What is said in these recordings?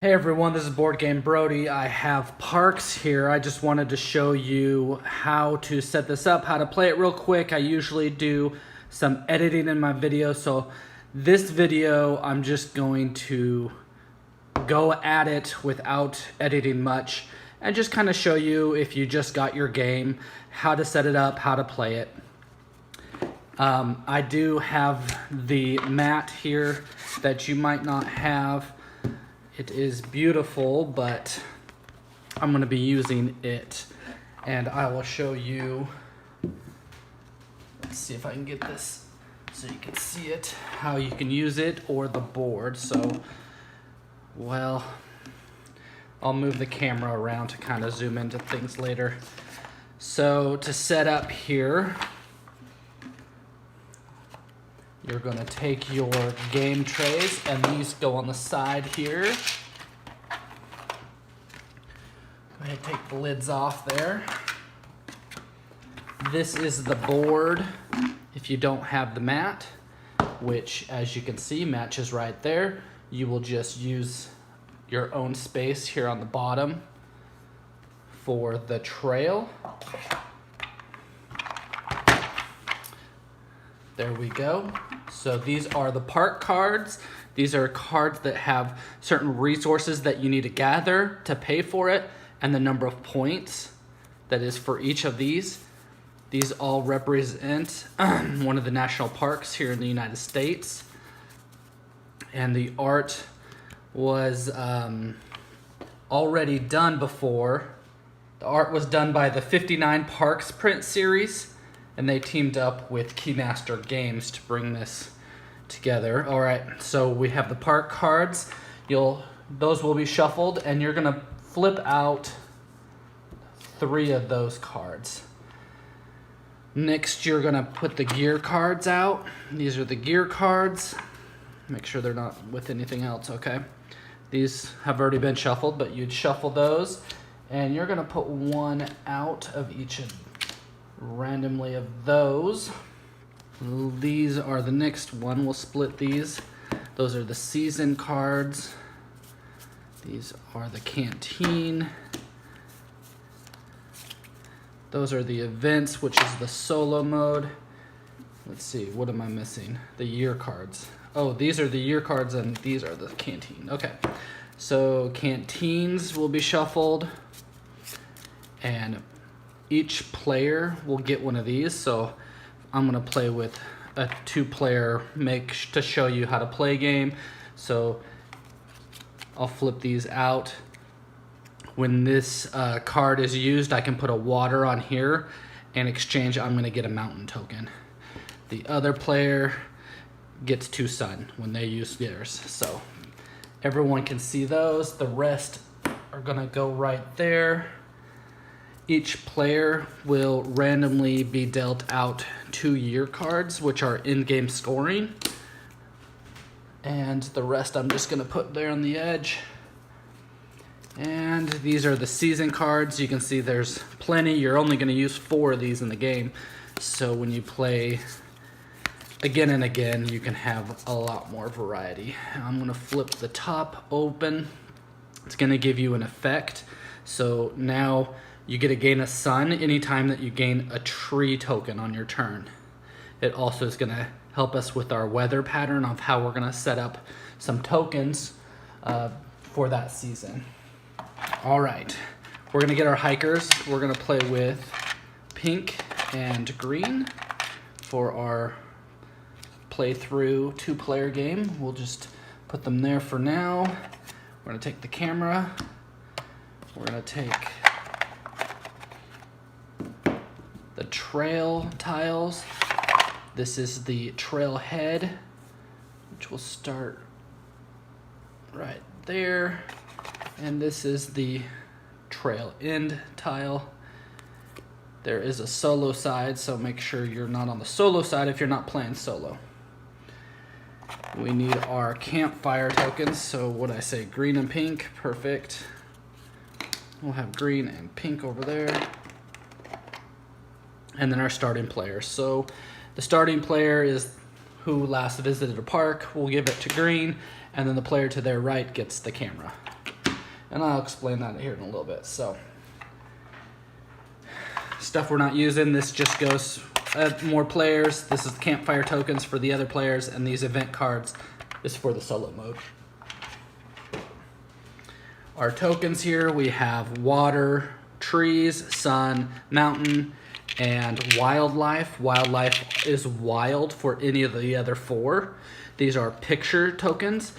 Hey everyone, this is Board Game Brody. I have Parks here. I just wanted to show you how to set this up, how to play it real quick. I usually do some editing in my video, so this video I'm just going to go at it without editing much and just kind of show you, if you just got your game, how to set it up, how to play it. I do have the mat here that you might not have. It is beautiful, but I'm going to be using it, and I will show you. Let's see if I can get this so you can see it, how you can use it, or the board. So, well, I'll move the camera around to kind of zoom into things later. So to set up here, you're going to take your game trays, and these go on the side here. Go ahead and take the lids off there. This is the board if you don't have the mat, which, as you can see, matches right there. You will just use your own space here on the bottom for the trail. There we go. So these are the park cards. These are cards that have certain resources that you need to gather to pay for it, and the number of points that is for each of these. These all represent one of the national parks here in the United States. And the art was already done before. The art was done by the 59 Parks print series, and they teamed up with Keymaster Games to bring this together. All right, so we have the park cards. Those will be shuffled, and you're gonna flip out 3 of those cards. Next, you're gonna put the gear cards out. These are the gear cards. Make sure they're not with anything else, okay? These have already been shuffled, but you'd shuffle those, and you're gonna put 1 out of each randomly of those. These are the next one. We'll split these. Those are the season cards. These are the canteen. Those are the events, which is the solo mode. Let's see, what am I missing? The year cards. Oh, these are the year cards, and these are the canteen. Okay, so canteens will be shuffled, and each player will get one of these. So I'm gonna play with a 2-player to show you how to play a game. So I'll flip these out. When this card is used, I can put a water on here. In exchange, I'm gonna get a mountain token. The other player gets 2 sun when they use theirs. So everyone can see those. The rest are gonna go right there. Each player will randomly be dealt out 2 year cards, which are in-game scoring. And the rest I'm just gonna put there on the edge. And these are the season cards. You can see there's plenty. You're only gonna use 4 of these in the game. So when you play again and again, you can have a lot more variety. I'm gonna flip the top open. It's gonna give you an effect. So now you get to gain a sun anytime that you gain a tree token on your turn. It also is going to help us with our weather pattern of how we're going to set up some tokens for that season. All right, we're going to get our hikers. We're going to play with pink and green for our playthrough 2-player game. We'll just put them there for now. We're going to take the camera. We're going to take the trail tiles. This is the trail head, which will start right there. And this is the trail end tile. There is a solo side, so make sure you're not on the solo side if you're not playing solo. We need our campfire tokens, so what I say, green and pink, perfect. We'll have green and pink over there. And then our starting player. So the starting player is who last visited a park. We'll give it to green, and then the player to their right gets the camera. And I'll explain that here in a little bit. So, stuff we're not using, this just goes more players. This is campfire tokens for the other players, and these event cards is for the solo mode. Our tokens here, we have water, trees, sun, mountain, and wildlife. Wildlife is wild for any of the other 4. These are picture tokens.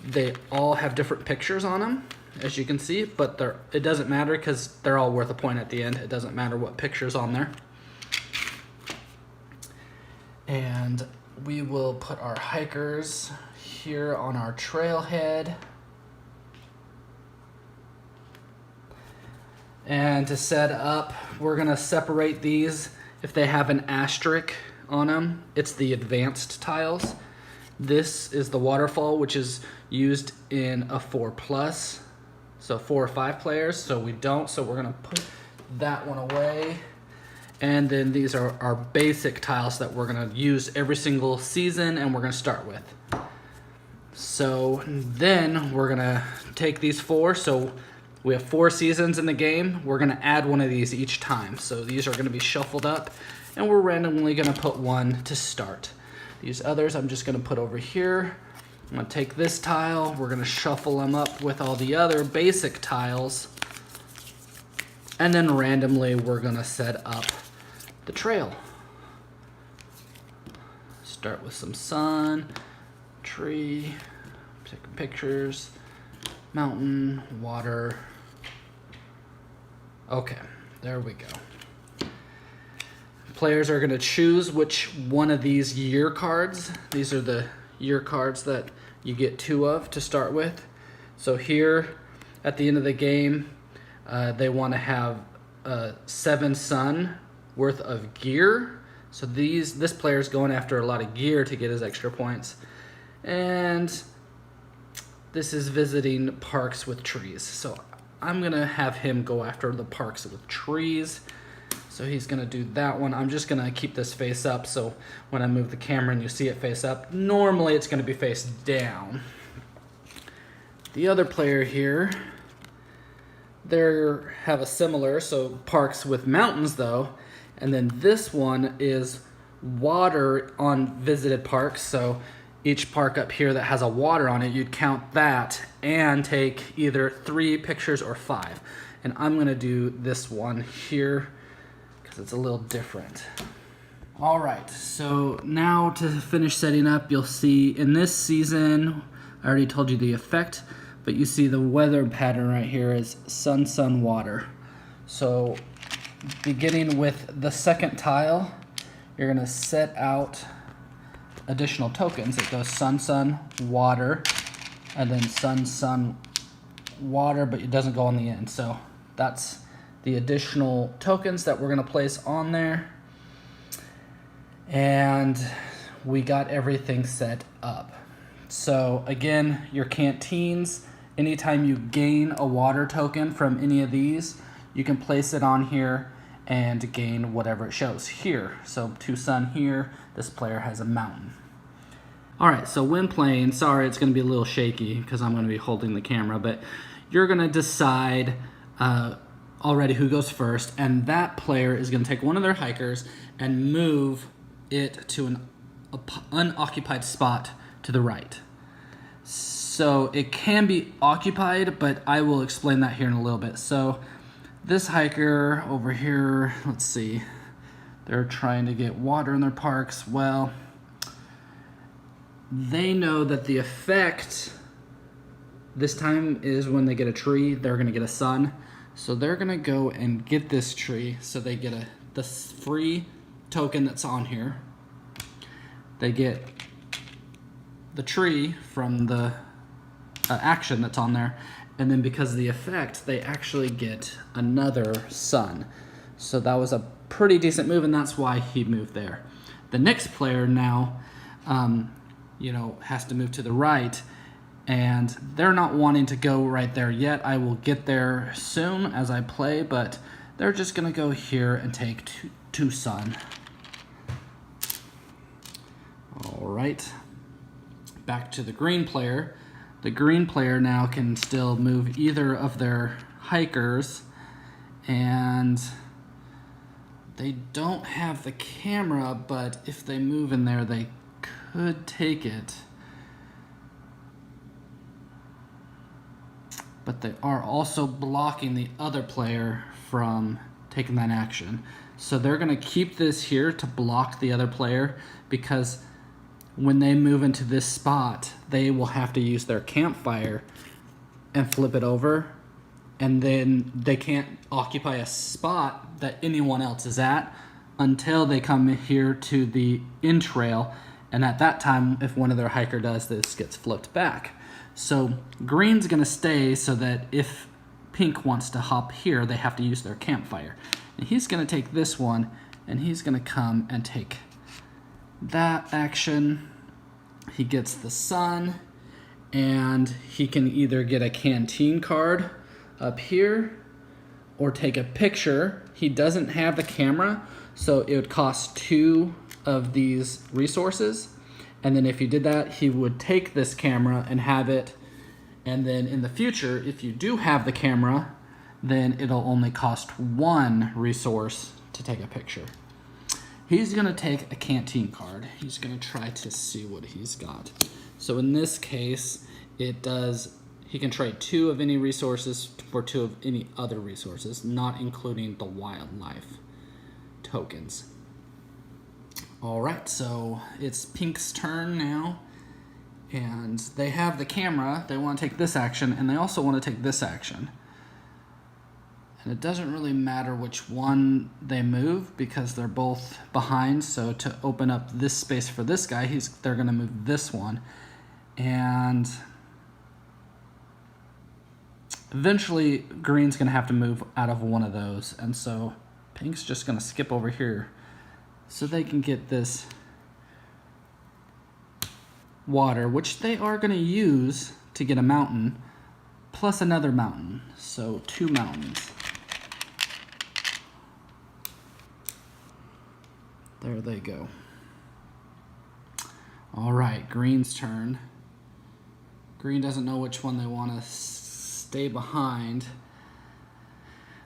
They all have different pictures on them, as you can see, but it doesn't matter because they're all worth a point at the end. It doesn't matter what picture's on there. And we will put our hikers here on our trailhead. And to set up, we're gonna separate these. If they have an asterisk on them, it's the advanced tiles. This is the waterfall, which is used in a 4+, so 4 or 5 players. So we don't, so we're gonna put that one away. And then these are our basic tiles that we're gonna use every single season and we're gonna start with. So then we're gonna take these 4, so we have 4 seasons in the game. We're gonna add one of these each time. So these are gonna be shuffled up and we're randomly gonna put one to start. These others I'm just gonna put over here. I'm gonna take this tile, we're gonna shuffle them up with all the other basic tiles, and then randomly we're gonna set up the trail. Start with some sun, tree, taking pictures, mountain, water. Okay, there we go. Players are gonna choose which one of these year cards. These are the year cards that you get 2 of to start with. So here at the end of the game, they wanna have 7 sun worth of gear. So this player's going after a lot of gear to get his extra points. And this is visiting parks with trees. So I'm gonna have him go after the parks with trees. So he's gonna do that one. I'm just gonna keep this face up so when I move the camera and you see it face up, normally it's gonna be face down. The other player here, they have a similar, so parks with mountains though, and then this one is water on visited parks. So each park up here that has a water on it, you'd count that and take either 3 pictures or 5. And I'm gonna do this one here because it's a little different. All right, so now to finish setting up, you'll see in this season, I already told you the effect, but you see the weather pattern right here is sun, sun, water. So beginning with the second tile, you're gonna set out additional tokens. It goes sun, sun, water, and then sun, sun, water, but it doesn't go on the end. So that's the additional tokens that we're gonna place on there. And we got everything set up. So again, your canteens, anytime you gain a water token from any of these, you can place it on here and gain whatever it shows here. So 2 sun here, this player has a mountain. All right, so when playing, sorry, it's gonna be a little shaky because I'm gonna be holding the camera, but you're gonna decide already who goes first, and that player is gonna take one of their hikers and move it to an unoccupied spot to the right. So it can be occupied, but I will explain that here in a little bit. So this hiker over here, let's see, they're trying to get water in their parks. Well, they know that the effect this time is when they get a tree, they're gonna get a sun. So they're gonna go and get this tree, so they get the free token that's on here. They get the tree from the action that's on there, and then because of the effect, they actually get another sun. So that was a pretty decent move, and that's why he moved there. The next player now, has to move to the right, and they're not wanting to go right there yet. I will get there soon as I play, but they're just gonna go here and take two sun. All right, back to the green player. The green player now can still move either of their hikers, and they don't have the camera, but if they move in there, they could take it. But they are also blocking the other player from taking that action. So they're gonna keep this here to block the other player, because when they move into this spot, they will have to use their campfire and flip it over, and then they can't occupy a spot that anyone else is at until they come here to the in trail, and at that time, if one of their hiker does, this gets flipped back. So green's gonna stay so that if pink wants to hop here, they have to use their campfire. And he's gonna take this one, and he's gonna come and take that action. He gets the sun, and he can either get a canteen card up here or take a picture. He doesn't have the camera, so it would cost 2 of these resources. And then if you did that, he would take this camera and have it. And then in the future, if you do have the camera, then it'll only cost 1 resource to take a picture. He's gonna take a canteen card. He's gonna try to see what he's got. So in this case, it does, he can trade 2 of any resources for 2 of any other resources, not including the wildlife tokens. All right, so it's pink's turn now, and they have the camera. They want to take this action, and they also want to take this action. And it doesn't really matter which one they move because they're both behind. So to open up this space for this guy, they're going to move this one, and eventually green's going to have to move out of one of those, and so pink's just going to skip over here so they can get this water, which they are going to use to get a mountain, plus another mountain. So 2 mountains. There they go. All right, green's turn. Green doesn't know which one they want to stay behind.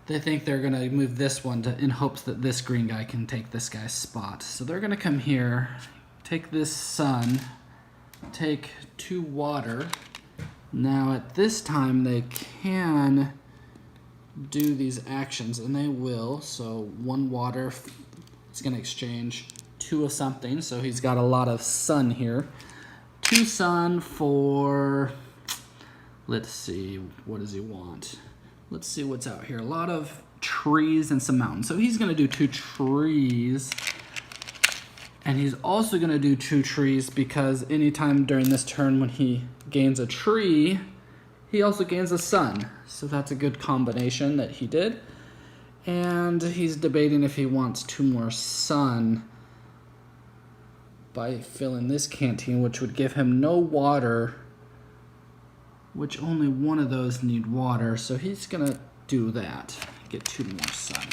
They think they're going to move this one in hopes that this green guy can take this guy's spot. So they're going to come here, take this sun, take 2 water. Now at this time they can do these actions, and they will. So 1 water, it's going to exchange 2 of something. So he's got a lot of sun here. 2 sun for, let's see, what does he want? Let's see what's out here. A lot of trees and some mountains. So he's gonna do 2 trees. And he's also gonna do 2 trees because anytime during this turn when he gains a tree, he also gains a sun. So that's a good combination that he did. And he's debating if he wants 2 more sun by filling this canteen, which would give him no water, which only one of those need water, so he's gonna do that. Get 2 more sun.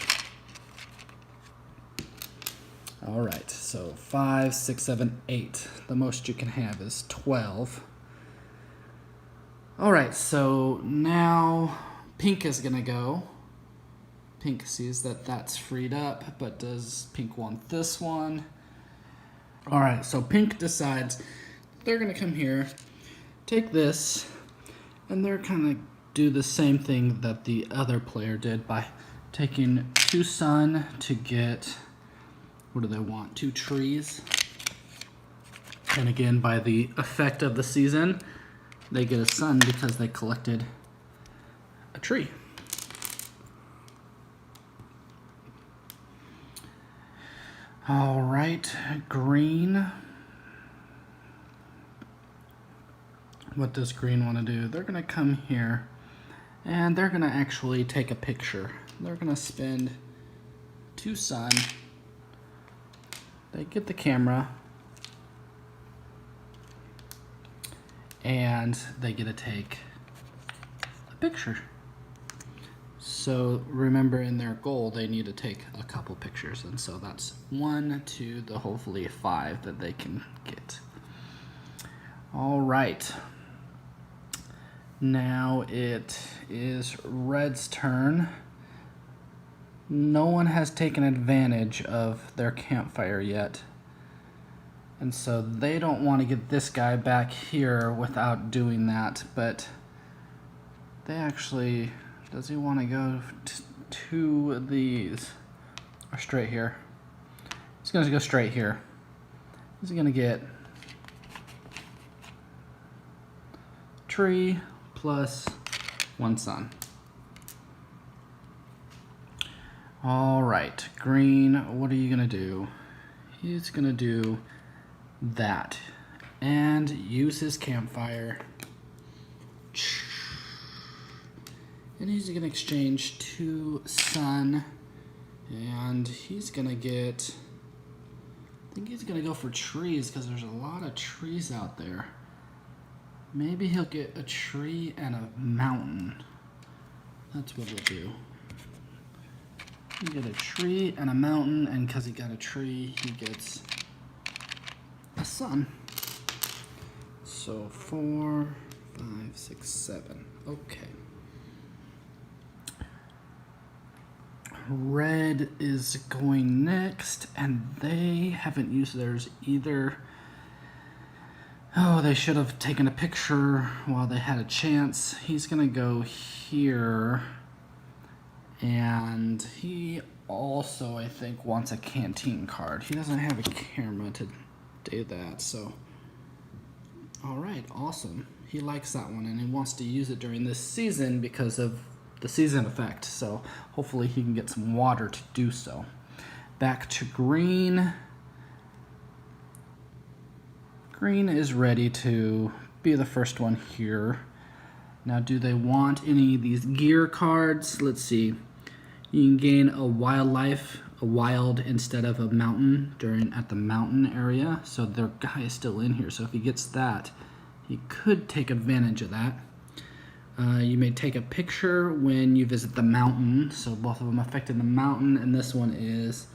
All right, so 5, 6, 7, 8. The most you can have is 12. All right, so now pink is gonna go. Pink sees that that's freed up, but does pink want this one? All right, so pink decides they're gonna come here, take this, and they're kind of do the same thing that the other player did by taking 2 sun to get, what do they want, 2 trees. And again, by the effect of the season, they get a sun because they collected a tree. All right, green. What does green want to do? They're going to come here, and they're going to actually take a picture. They're going to spend 2 sun. They get the camera, and they get to take a picture. So remember, in their goal, they need to take a couple pictures, and so that's 1, 2, the hopefully 5 that they can get. All right. Now it is Red's turn. No one has taken advantage of their campfire yet. And so they don't want to get this guy back here without doing that, but they actually, does he want to go to these, or straight here? He's going to go straight here. He's going to get tree plus 1 sun. All right, green, what are you going to do? He's going to do that and use his campfire. And he's going to exchange 2 sun, and he's going to get, I think he's going to go for trees because there's a lot of trees out there. Maybe he'll get a tree and a mountain. That's what we'll do. You get a tree and a mountain, and because he got a tree, he gets a sun. So 4, 5, 6, 7. Okay. Red is going next, and they haven't used theirs either. Oh, they should have taken a picture while they had a chance. He's gonna go here, and he also, I think, wants a canteen card. He doesn't have a camera to do that, so. All right, awesome. He likes that one, and he wants to use it during this season because of the season effect, so hopefully he can get some water to do so. Back to green. Green is ready to be the first one here. Now, do they want any of these gear cards? Let's see. You can gain a wildlife, a wild instead of a mountain at the mountain area. So their guy is still in here. So if he gets that, he could take advantage of that. You may take a picture when you visit the mountain. So both of them affected the mountain, and this one is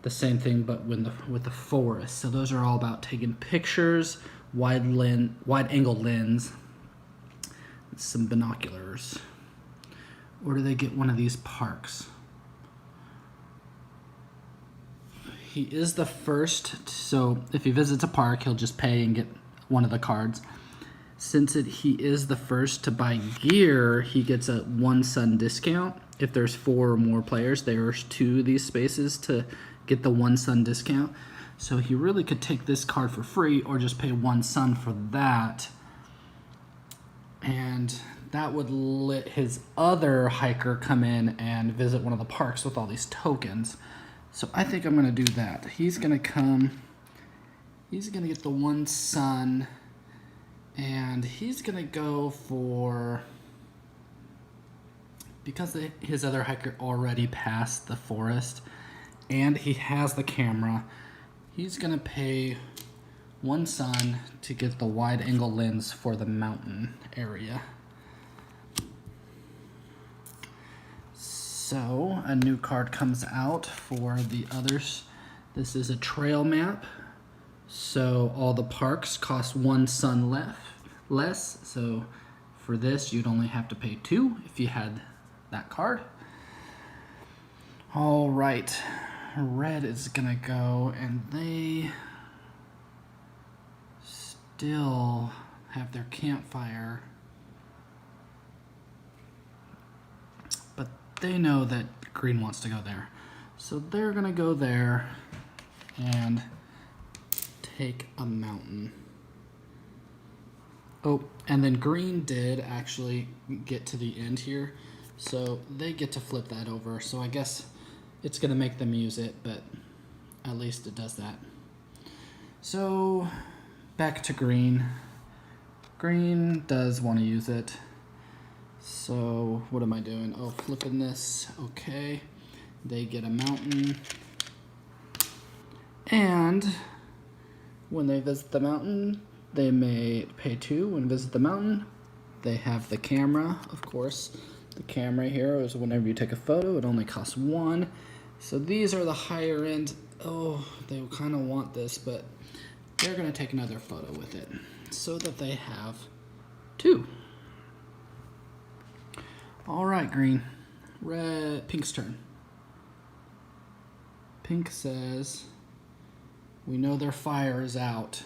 the same thing but with the forest. So those are all about taking pictures, wide angle lens, some binoculars. Or do they get one of these parks? He is the first, so if he visits a park, he'll just pay and get one of the cards. Since he is the first to buy gear, he gets a 1 sun discount. If there's 4 or more players, there's 2 of these spaces to get the 1 sun discount. So he really could take this card for free or just pay 1 sun for that. And that would let his other hiker come in and visit one of the parks with all these tokens. So I think I'm going to do that. He's going to come, he's going to get the 1 sun, and he's going to go for, because his other hiker already passed the forest and he has the camera, he's going to pay 1 sun to get the wide angle lens for the mountain area. So a new card comes out for the others. This is a trail map. So all the parks cost 1 sun less. So for this, you'd only have to pay 2 if you had that card. All right, red is gonna go, and they still have their campfire, but they know that green wants to go there. So they're gonna go there and take a mountain. Oh, and then green did actually get to the end here, so they get to flip that over. So I guess it's gonna make them use it, but at least it does that. So back to green. Green does want to use it. So what am I doing? Oh, flipping this. Okay. They get a mountain. And when they visit the mountain, they may pay 2. When they visit the mountain, they have the camera, of course. The camera here is whenever you take a photo, it only costs 1. So these are the higher end. Oh, they kind of want this, but they're going to take another photo with it so that they have 2. All right, green. Pink's turn. Pink says, we know their fire is out.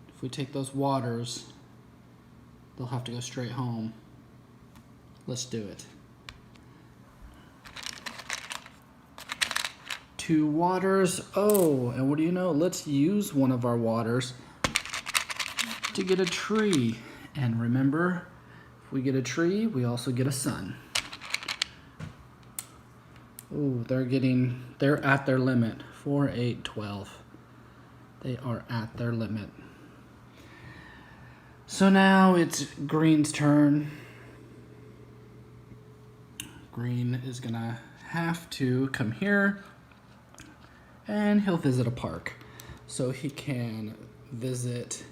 If we take those waters, they'll have to go straight home. Let's do it. 2 waters. Oh, and what do you know? Let's use one of our waters to get a tree. And remember, if we get a tree, we also get a sun. Oh, they're at their limit. 4, 8, 12. They are at their limit. So now it's green's turn. Green is gonna have to come here and he'll visit a park. So he can visit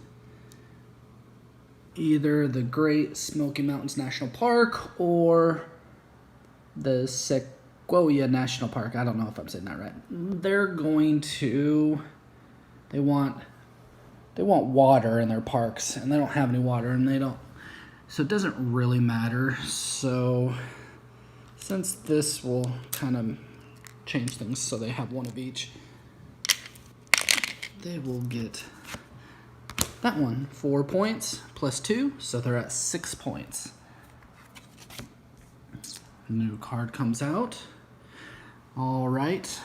either the Great Smoky Mountains National Park or the Sequoia National Park. I don't know if I'm saying that right. They want water in their parks, and they don't have any water, so it doesn't really matter. So since this will kind of change things, so they have one of each, they will get that one. 4 points plus 2, so they're at 6 points. New card comes out. All right.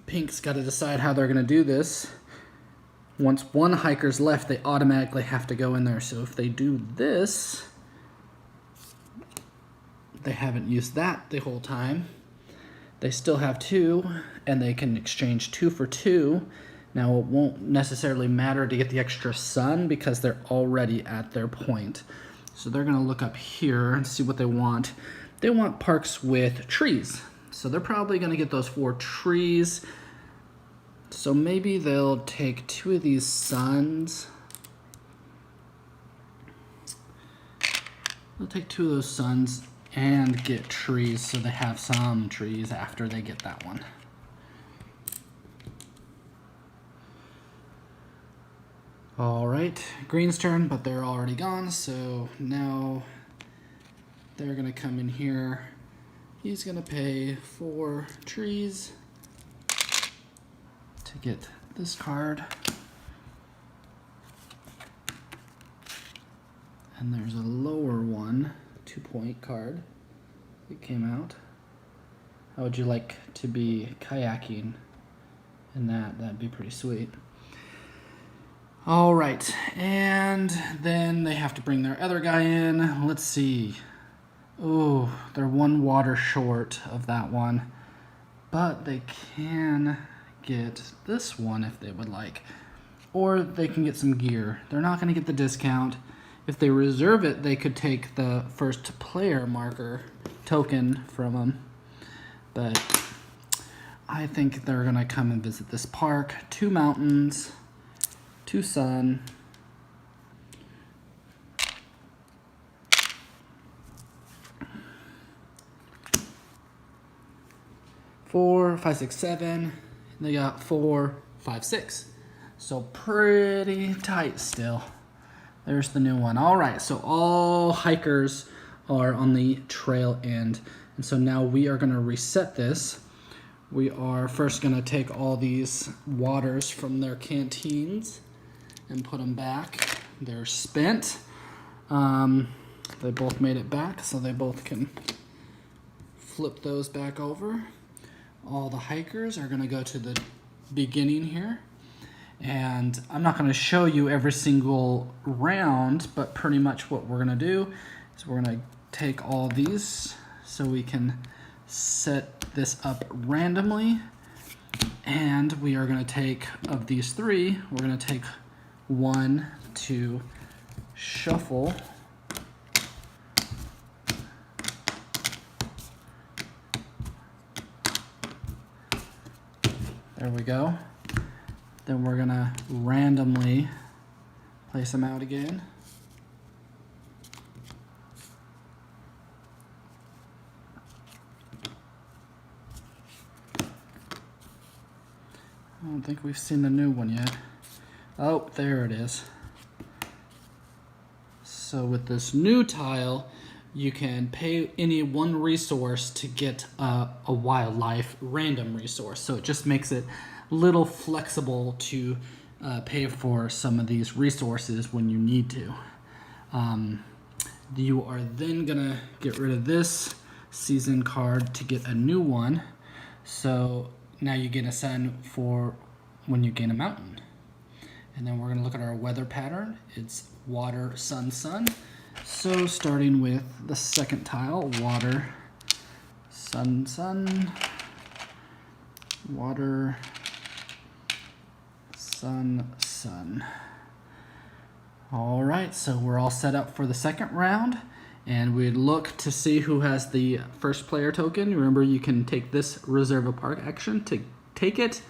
Pink's got to decide how they're going to do this. Once one hiker's left, they automatically have to go in there. So if they do this, they haven't used that the whole time. They still have 2, and they can exchange 2 for 2. Now, it won't necessarily matter to get the extra sun because they're already at their point. So they're going to look up here and see what they want. They want parks with trees. So they're probably going to get those 4 trees. So maybe they'll take 2 of these suns. They'll take 2 of those suns and get trees, so they have some trees after they get that one. All right, green's turn, but they're already gone, so now they're gonna come in here. He's gonna pay 4 trees to get this card. And there's a lower one, 2-point card that came out. How would you like to be kayaking in that? That'd be pretty sweet. All right, and then they have to bring their other guy in. Let's see. Oh, they're 1 water short of that one, but they can get this one if they would like, or they can get some gear. They're not going to get the discount. If they reserve it, they could take the first player marker token from them, but I think they're going to come and visit this park. 2 mountains, 2 sun, 4, 5, 6, 7. They got 4, 5, 6. So pretty tight still. There's the new one. All right, so all hikers are on the trail end. And so now we are going to reset this. We are first going to take all these waters from their canteens and put them back. They're spent. They both made it back, so they both can flip those back over. All the hikers are going to go to the beginning here. And I'm not going to show you every single round, but pretty much what we're going to do is we're going to take all these so we can set this up randomly. And we are going to take, of these 3, we're going to take 1 to shuffle. There we go. Then we're gonna randomly place them out again. I don't think we've seen the new one yet. Oh, there it is. So with this new tile, you can pay any one resource to get a wildlife random resource. So it just makes it a little flexible to pay for some of these resources when you need to. You are then gonna get rid of this season card to get a new one. So now you get a sun for when you gain a mountain. And then we're gonna look at our weather pattern. It's water, sun, sun. So starting with the second tile, water, sun, sun, water, sun, sun. All right, so we're all set up for the second round, and we'd look to see who has the first player token. Remember, you can take this reserve a park action to take it,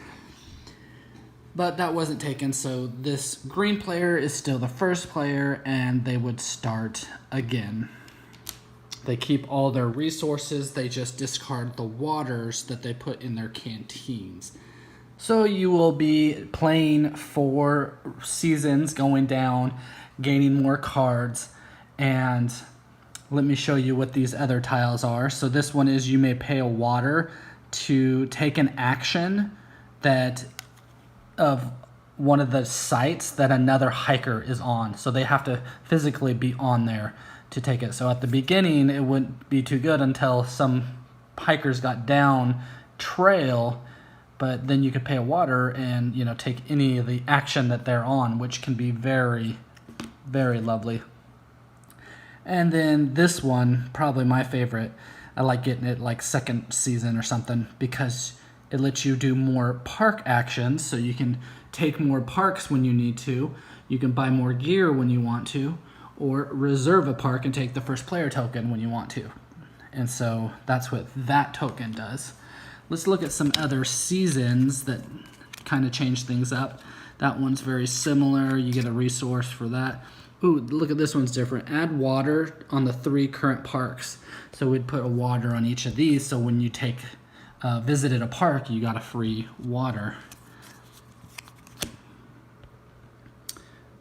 but that wasn't taken, so this green player is still the first player, and they would start again. They keep all their resources, they just discard the waters that they put in their canteens. So you will be playing 4 seasons, going down, gaining more cards, and let me show you what these other tiles are. So this one is you may pay a water to take an action that of one of the sites that another hiker is on. So they have to physically be on there to take it. So at the beginning, it wouldn't be too good until some hikers got down trail, but then you could pay a water and, you know, take any of the action that they're on, which can be very, very lovely. And then this one, probably my favorite. I like getting it like second season or something because it lets you do more park actions, so you can take more parks when you need to. You can buy more gear when you want to, or reserve a park and take the first player token when you want to. And so that's what that token does. Let's look at some other seasons that kind of change things up. That one's very similar. You get a resource for that. Ooh, look at this one's different. Add water on the 3 current parks. So we'd put a water on each of these, so when you visited a park, you got a free water.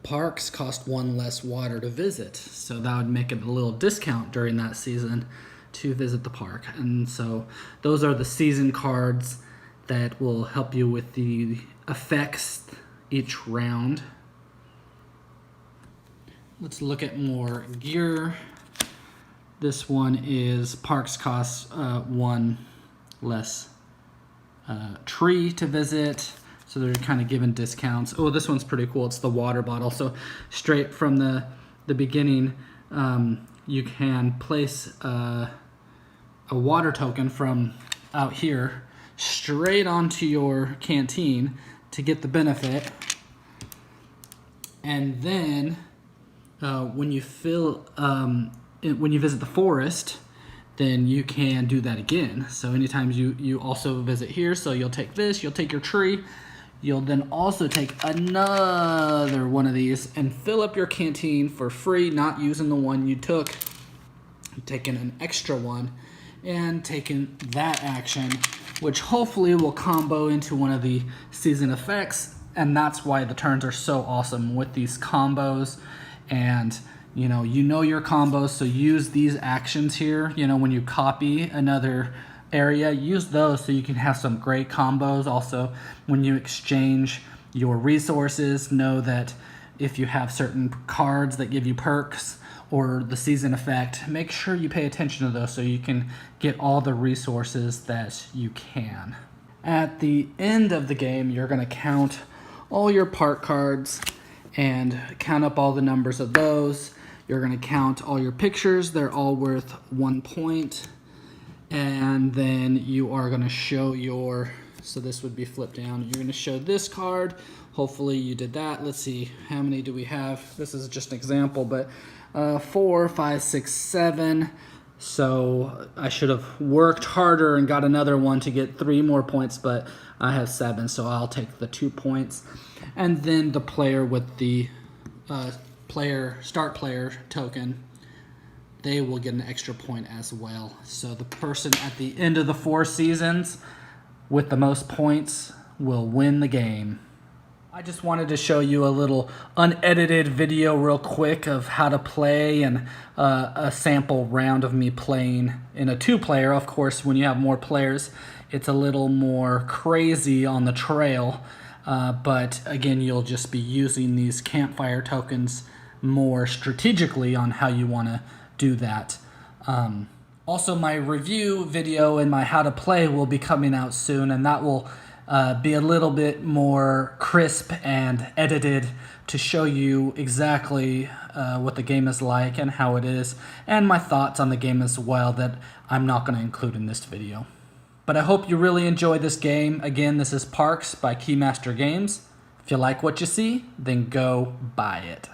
Parks cost 1 less water to visit, so that would make it a little discount during that season to visit the park. And so those are the season cards that will help you with the effects each round. Let's look at more gear. This one is parks cost 1 less tree to visit, so they're kind of given discounts. Oh, this one's pretty cool. It's the water bottle. So straight from the beginning, you can place a water token from out here straight onto your canteen to get the benefit. And then when you when you visit the forest, then you can do that again. So anytime you also visit here, so you'll take this, you'll take your tree, you'll then also take another one of these and fill up your canteen for free, not using the one you took, taking an extra one and taking that action, which hopefully will combo into one of the season effects. And that's why the turns are so awesome with these combos. And you know your combos, so use these actions here. You know, when you copy another area, use those so you can have some great combos. Also, when you exchange your resources, know that if you have certain cards that give you perks or the season effect, make sure you pay attention to those so you can get all the resources that you can. At the end of the game, you're going to count all your park cards and count up all the numbers of those. You're going to count all your pictures. They're all worth 1 point. And then you are going to show so this would be flipped down. You're going to show this card. Hopefully you did that. Let's see, how many do we have? This is just an example, but 4, 5, 6, 7. So I should have worked harder and got another one to get 3 more points, but I have 7, so I'll take the 2 points. And then the player with the start player token, they will get an extra point as well. So the person at the end of the 4 seasons with the most points will win the game. I just wanted to show you a little unedited video real quick of how to play and a sample round of me playing in a 2-player. Of course, when you have more players, it's a little more crazy on the trail. But again, you'll just be using these campfire tokens more strategically on how you want to do that. Also, my review video and my how to play will be coming out soon, and that will be a little bit more crisp and edited to show you exactly what the game is like and how it is, and my thoughts on the game as well that I'm not going to include in this video. But I hope you really enjoy this game. Again, this is Parks by Keymaster Games. If you like what you see, then go buy it.